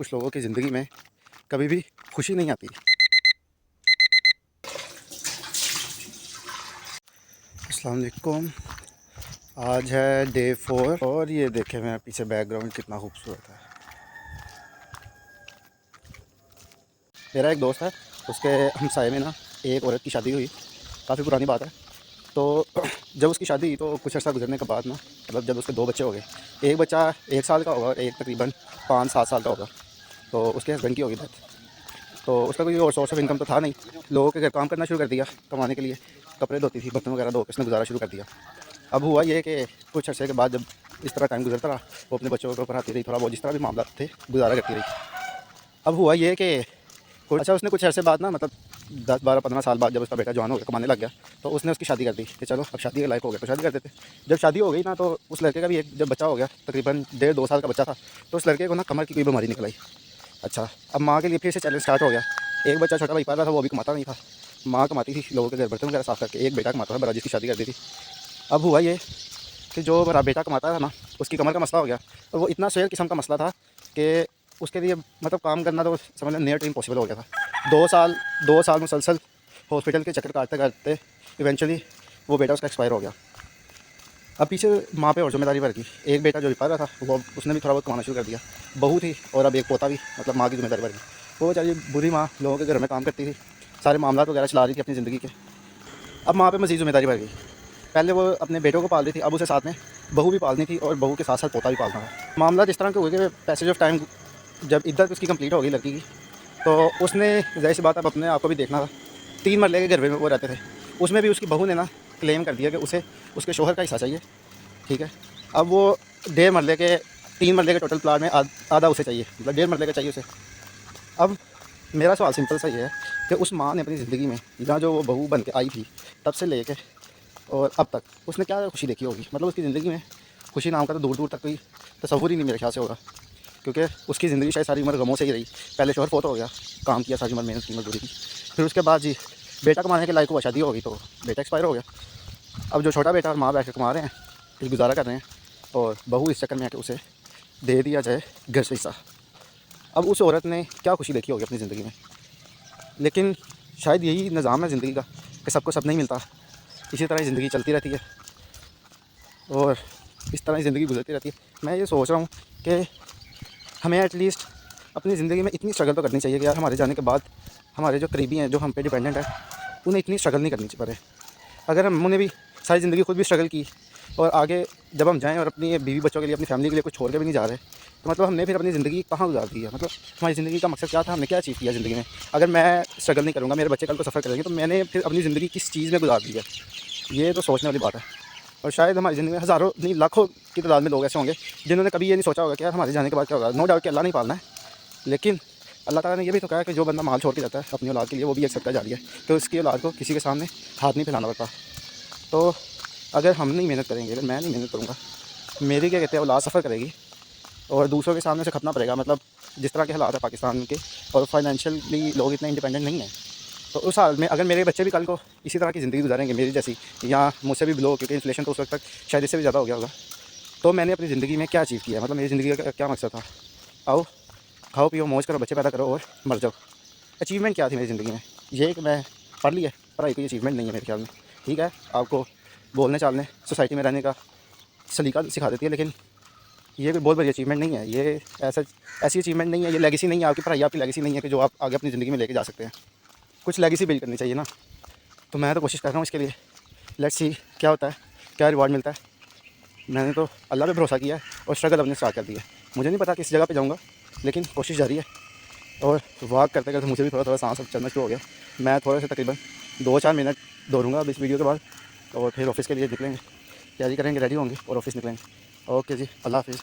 कुछ लोगों की ज़िंदगी में कभी भी खुशी नहीं आती। अस्सलाम वालेकुम। आज है डे 4 और ये देखें मेरा पीछे बैकग्राउंड कितना खूबसूरत है। मेरा एक दोस्त है, उसके हमसाए में ना एक औरत की शादी हुई। काफ़ी पुरानी बात है। तो जब उसकी शादी हुई तो कुछ अर्सा गुजरने के बाद ना, मतलब जब उसके 2 बच्चे हो गए, एक बच्चा 1 साल का होगा और एक तकरीबन 5-7 साल का होगा। तो उसके हस्बैंड की होगी डेथ। तो उसका कोई और सोर्स ऑफ इनकम तो था नहीं। लोगों के घर काम करना शुरू कर दिया कमाने के लिए। कपड़े धोती थी, बर्तन वगैरह धो के उसने गुजारा शुरू कर दिया। अब हुआ ये कि कुछ अर्से के बाद जब इस तरह टाइम गुजरता रहा, वो अपने बच्चों को पढ़ाती रही, थोड़ा बहुत जिस तरह भी मामला थे गुजारा करती रही। अब हुआ ये कि अच्छा उसने कुछ अर्से बाद ना, मतलब 10-12-15 साल बाद जब उसका बेटा जवान हो गया, कमाने लग गया, तो उसने उसकी शादी कर दी कि चलो अब शादी के लायक हो गया तो शादी कर देते। जब शादी हो गई ना, तो उस लड़के का भी एक जब बच्चा हो गया, तकरीबन 1.5-2 साल का बच्चा था, तो उस लड़के को ना कमर की कोई बीमारी निकल आई। अच्छा, अब माँ के लिए फिर से चैलेंज स्टार्ट हो गया। एक बच्चा छोटा भाई पाला था, वो अभी कमाता नहीं था। माँ कमाती थी लोगों के घर बर्तन वगैरह साफ़ करके, एक बेटा कमाता था बड़ा, जिसकी शादी कर दी थी। अब हुआ ये कि जो मेरा बेटा कमाता था ना, उसकी कमर का मसला हो गया। और वो इतना शेयर किस्म का मसला था कि उसके लिए मतलब काम करना तो समझ लें नियर टू इम्पॉसिबल हो गया था। 2 साल मुसलसल हॉस्पिटल के चक्कर काटते काटते इवेंचुअली वो बेटा उसका एक्सपायर हो गया। अब पीछे माँ पे और जिम्मेदारी बढ़ गई। एक बेटा जो भी पाला था वो उसने भी थोड़ा बहुत कमाना शुरू कर दिया, बहू थी और अब एक पोता भी, मतलब माँ की जिम्मेदारी बढ़ गई। वो बेचारी बुरी माँ लोगों के घर में काम करती थी, सारे मामला वगैरह चला रही थी अपनी ज़िंदगी के। अब माँ पे मज़ीद जिम्मेदारी बढ़ गई। पहले वो अपने बेटों को पाल रही थी, अब उसे साथ में बहू भी पालनी थी और बहू के साथ साथ पोता भी पालना था। मामला जिस तरह के हुए कि पैसेज ऑफ टाइम जब इद्दत उसकी कंप्लीट हो गई लड़की की, तो उसने ज़ाहिर सी बात अब अपने आप को भी देखना था। 3 मरले के घर में वो रहते थे, उसमें भी उसकी बहू ने ना क्लेम कर दिया कि उसे उसके शोहर का हिस्सा चाहिए। ठीक है, अब वो 1.5 मरले के 3 मरले के टोटल प्लाट में आधा उसे चाहिए, मतलब 1.5 मरले का चाहिए उसे। अब मेरा सवाल सिंपल सा ये है कि उस माँ ने अपनी ज़िंदगी में जहाँ जो वो बहू बन के आई थी तब से लेके और अब तक उसने क्या खुशी देखी होगी। मतलब उसकी ज़िंदगी में खुशी नाम का तो दूर दूर तक कोई तस्वुर ही नहीं मेरे ख्याल से होगा, क्योंकि उसकी ज़िंदगी शायद सारी उम्र गमों से ही रही। पहले शोहर फोत हो गया, काम किया सारी उम्र, मेहनत की, मजदूरी की, फिर उसके बाद जी बेटा कमाने के लायक हुआ, शादी हो गई तो बेटा एक्सपायर हो गया। अब जो छोटा बेटा और माँ बैठ के कमा रहे हैं, कुछ गुजारा कर रहे हैं, और बहू इस चक्कर में आके उसे दे दिया जाए घर से हिस्सा। अब उस औरत ने क्या खुशी देखी होगी अपनी ज़िंदगी में। लेकिन शायद यही निज़ाम है ज़िंदगी का कि सबको सब नहीं मिलता। इसी तरह ज़िंदगी चलती रहती है और इस तरह ज़िंदगी गुजरती रहती है। मैं ये सोच रहा हूँ कि हमें एटलीस्ट अपनी ज़िंदगी में इतनी स्ट्रगल तो करनी चाहिए कि यार हमारे जाने के बाद हमारे जो करीबी हैं, जो हम पे डिपेंडेंट है, उन्हें इतनी स्ट्रगल नहीं करनी पड़े। अगर हमने भी सारी ज़िंदगी खुद भी स्ट्रगल की और आगे जब हम जाएँ और अपनी बीवी बच्चों के लिए, अपनी फैमिली के लिए कुछ छोड़ के भी नहीं जा रहे, तो मतलब हमने फिर अपनी ज़िंदगी कहाँ गुजार दी है। मतलब हमारी ज़िंदगी का मकसद क्या था, हमने क्या अचीव किया ज़िंदगी में। अगर मैं स्ट्रगल नहीं करूँगा, मेरे बच्चे कल को सफ़र करेंगे, तो मैंने फिर अपनी ज़िंदगी किस चीज़ में गुजार दी है। ये तो सोचने वाली बात है। और शायद हमारी ज़िंदगी में हज़ारों नहीं लाखों की तादाद में लोग ऐसे होंगे जिन्होंने कभी ये नहीं सोचा होगा कि यार हमारे जाने के बाद क्या होगा। नो डाउट कि अल्लाह नहीं पालना है, लेकिन अल्लाह ताला ने ये भी तो कहा कि जो बंदा माल छोड़ के जाता है अपनी औलाद के लिए, वो भी एक सदका जारी है, तो उसकी औलाद को किसी के सामने हाथ नहीं फैलाना पड़ता। तो अगर हम नहीं मेहनत करेंगे, अगर मैं नहीं मेहनत करूँगा, मेरी क्या कहते हैं औलाद सफ़र करेगी और दूसरों के सामने से खपना पड़ेगा। मतलब जिस तरह के हालात है पाकिस्तान के, और फाइनेंशियली लोग इतने इंडिपेंडेंट नहीं हैं, तो उस हाल में अगर मेरे बच्चे भी कल को इसी तरह की ज़िंदगी गुजारेंगे मेरी जैसी, या मुझसे भी बिलो, क्योंकि इन्फ्लेशन तो उस वक्त तक शायद इससे भी ज़्यादा हो गया होगा, तो मैंने अपनी ज़िंदगी में क्या अचीव किया, मतलब मेरी ज़िंदगी का क्या मकसद था। आओ खाओ पियो मौज करो, बच्चे पैदा करो और मर जाओ। अचीवमेंट क्या थी मेरी ज़िंदगी में? ये कि मैं पढ़ लिया, पढ़ाई कोई अचीवमेंट नहीं है मेरे ख्याल में। ठीक है, आपको बोलने चालने, सोसाइटी में रहने का सलीका सिखा देती है, लेकिन ये कोई बहुत बड़ी अचीवमेंट नहीं है। ये ऐसी अचीवमेंट नहीं है, ये लेगेसी नहीं है। आपकी पढ़ाई आपकी लेगेसी नहीं है कि जो आप आगे अपनी ज़िंदगी में लेके जा सकते हैं। कुछ लेगेसी बिल्ड करनी चाहिए ना। तो मैं तो कोशिश कर रहा हूँ इसके लिए। लेट्स सी क्या होता है, क्या रिवार्ड मिलता है। मैंने तो अल्लाह पे भरोसा किया है और स्ट्रगल अपने स्टार्ट कर दी है। मुझे नहीं पता किस जगह पे जाऊँगा, लेकिन कोशिश जारी है। और वॉक करते करते मुझे भी थोड़ा थोड़ा सांस चलना शुरू हो गया। मैं थोड़े से तकरीबन 2-4 मिनट दौड़ूंगा अब इस वीडियो के बाद, और फिर ऑफिस के लिए निकलेंगे, तैयारी करेंगे, रेडी होंगे और ऑफिस निकलेंगे। ओके जी, अल्लाह हाफिज़।